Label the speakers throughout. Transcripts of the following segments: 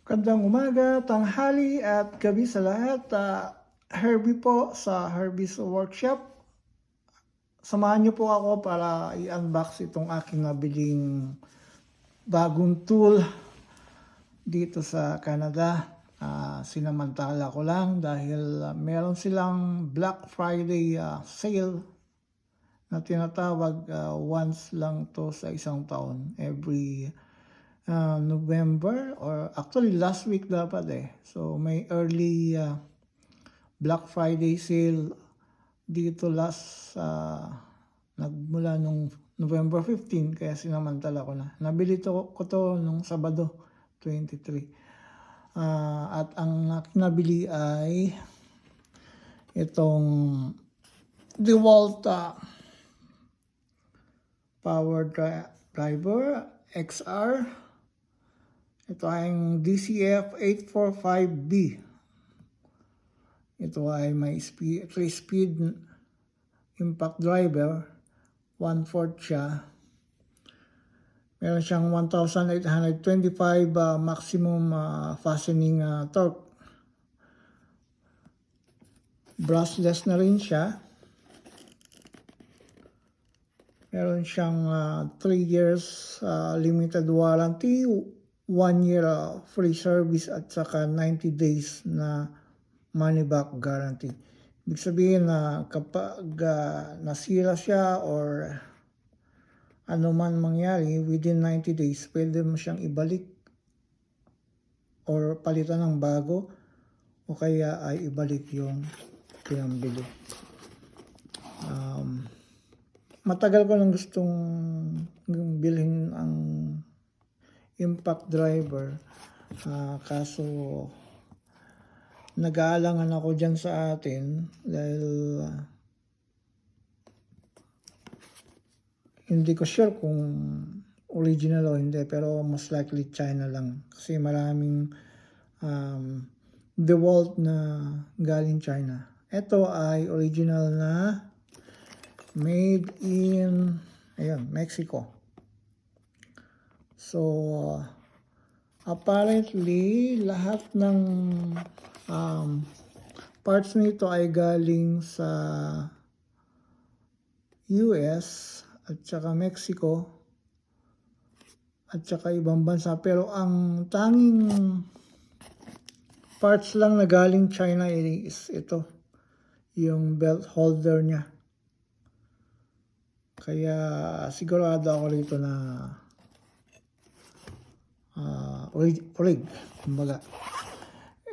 Speaker 1: Magandang umaga, tanghali at gabi sa lahat. Herbie po sa Herbie's Workshop. Samahan niyo po ako para i-unbox itong aking nabiling bagong tool dito sa Canada. Sinamantala ko lang dahil meron silang Black Friday sale na tinatawag, once lang to sa isang taon, every November, or actually last week dapat eh. So may early Black Friday sale dito nagmula nung November 15, kaya sinamantala ko na. Nabili ko to nung Sabado 23. At ang nabili ay itong DeWalt Power Driver XR. Ito ay DCF 845B. Ito ay may 3-speed impact driver, 1/4 siya. Meron siyang 1,825 maximum fastening torque. Brushless na rin siya. Meron siyang 3 years limited warranty, 1 year free service at saka 90 days na money back guarantee. Ibig sabihin na kapag nasira siya or ano man mangyari, within 90 days, pwede mo siyang ibalik or palitan ng bago o kaya ay ibalik yung pinambili. Matagal ko lang gustong bilhin ang impact driver, kaso nag-aalangan ako dyan sa atin dahil hindi ko sure kung original o hindi, pero most likely China lang kasi maraming DeWalt na galing China. Ito ay original na made in Mexico. So apparently lahat ng parts nito ay galing sa US at saka Mexico at saka ibang bansa, pero ang tanging parts lang na galing China is ito, yung belt holder niya. Kaya sigurado ako rito na kumbaga.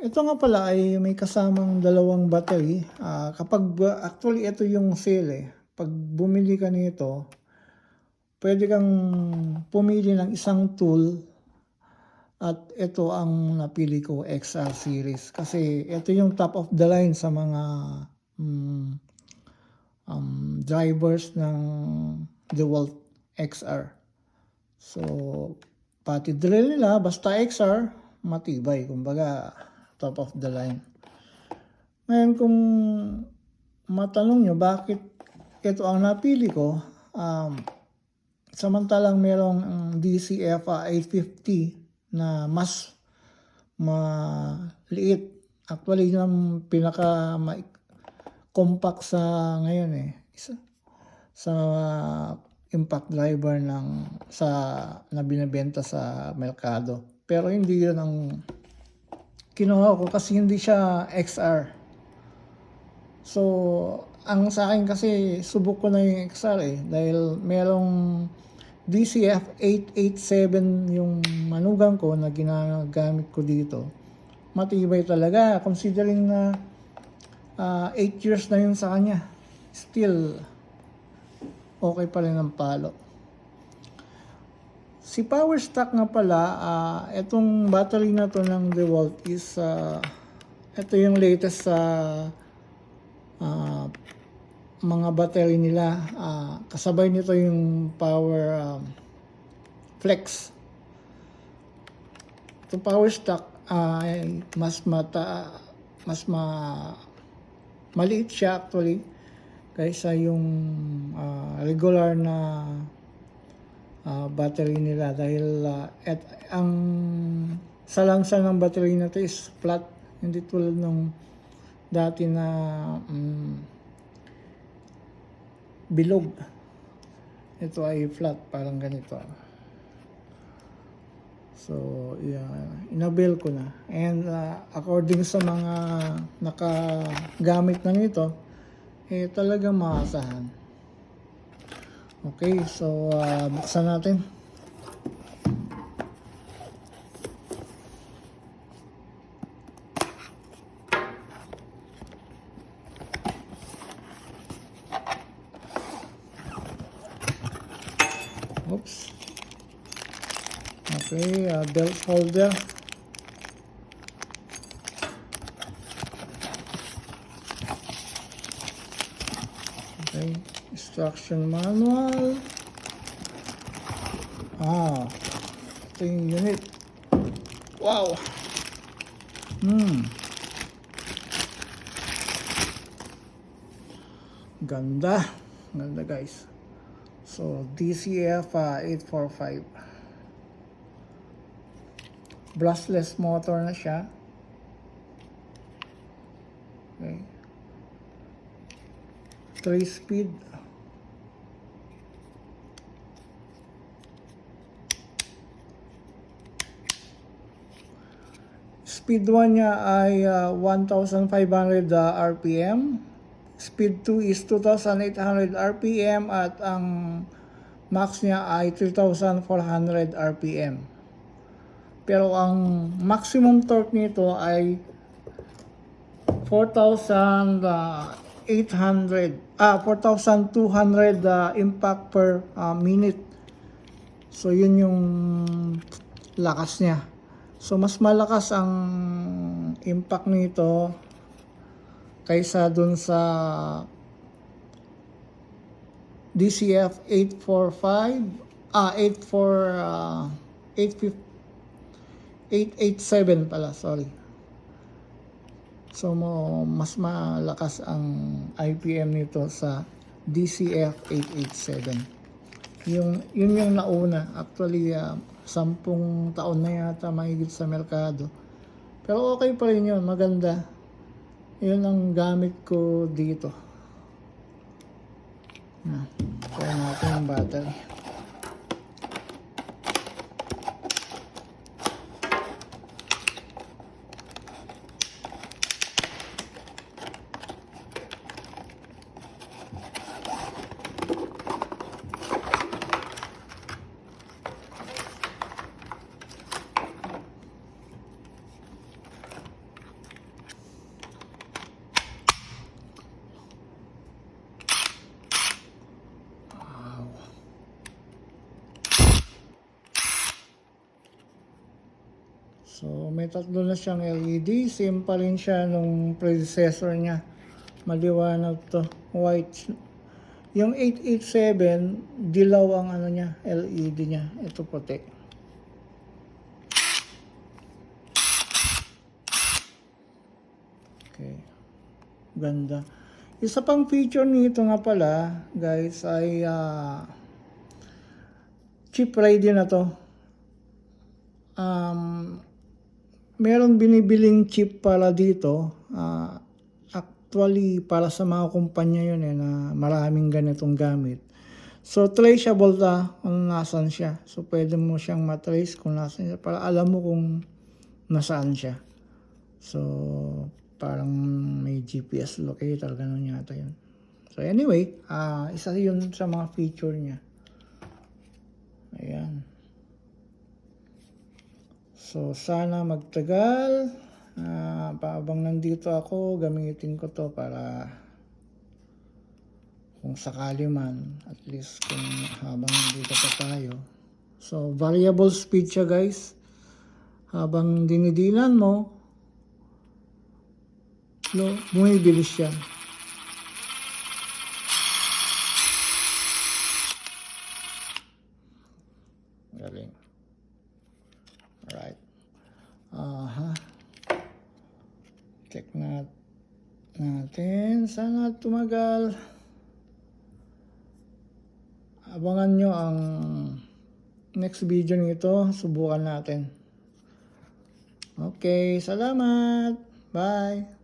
Speaker 1: Ito nga pala ay may kasamang dalawang battery. Actually ito yung sale eh. Pag bumili ka nito, pwede kang pumili ng isang tool at ito ang napili ko, XR series. Kasi ito yung top of the line sa mga drivers ng DeWalt XR. So pati drill nila, basta XR, matibay, kumbaga top of the line. Ngayon kung matanong nyo bakit ito ang napili ko, samantalang merong DCF 850 na mas maliit. Actually yung pinaka compact sa ngayon sa impact driver na binebenta sa merkado. Pero hindi yun ang kinuha ko kasi hindi siya XR. So ang sa akin kasi subok ko na yung XR dahil merong DCF 887 yung manugang ko na ginagamit ko dito. Matibay talaga considering na 8 years na yun sa kanya. Still okay pa rin ang palo. Si power stock nga pala, itong battery na to ng DeWalt is ito yung latest sa mga battery nila. Kasabay nito yung power flex. Itong power stock ay maliit siya actually kaysa yung regular na battery nila dahil ang sa langsa ng battery na to is flat. Hindi tulad nung dati na bilog. Ito ay flat, parang ganito. So, yeah, inabil ko na. And according sa mga nakagamit na nito, talagang maasahan. Okay, so buksan natin. Oops. Okay, belt holder. Okay, instruction manual. Ito yung unit. Wow! Ganda. Ganda guys. So, DCF 845. Brushless motor na siya. Okay. 3-speed. Speed 1 niya ay 1,500 RPM. Speed 2 is 2,800 RPM at ang max niya ay 3,400 RPM. Pero ang maximum torque nito ay 4,200 impact per minute. So yun yung lakas niya. So mas malakas ang impact nito kaysa dun sa DCF 887 pala, sorry. So mas malakas ang IPM nito sa DCF 887. Yun yung nauna. Actually, 10 taon na yata mahigit sa merkado. Pero okay pa rin yun, maganda. Yun ang gamit ko dito. Kaya natin yung battery. So, may tatlo na siyang LED. Same pa rin siya nung predecessor niya. Maliwanag to. White. Yung 887, dilaw ang niya, LED niya. Ito puti. Okay. Ganda. Isa pang feature nito nga pala, guys, ay chip ready na to. Meron binibiling chip para dito. Actually, para sa mga kumpanya yun na maraming ganitong gamit. So, traceable kung nasan siya. So, pwede mo siyang matrace kung nasan siya para alam mo kung nasaan siya. So, parang may GPS locator, ganun yata yun. So, anyway, isa yun sa mga feature niya. Ayan. So, sana magtagal. Paabang nandito ako, gamitin ko to para kung sakali man, at least kung habang nandito pa tayo. So, variable speed siya guys. Habang dinidilan mo, bumibilis siya. Galing. Alright. Check natin. Sana tumagal. Abangan nyo ang next video nito. Subukan natin. Okay, salamat. Bye.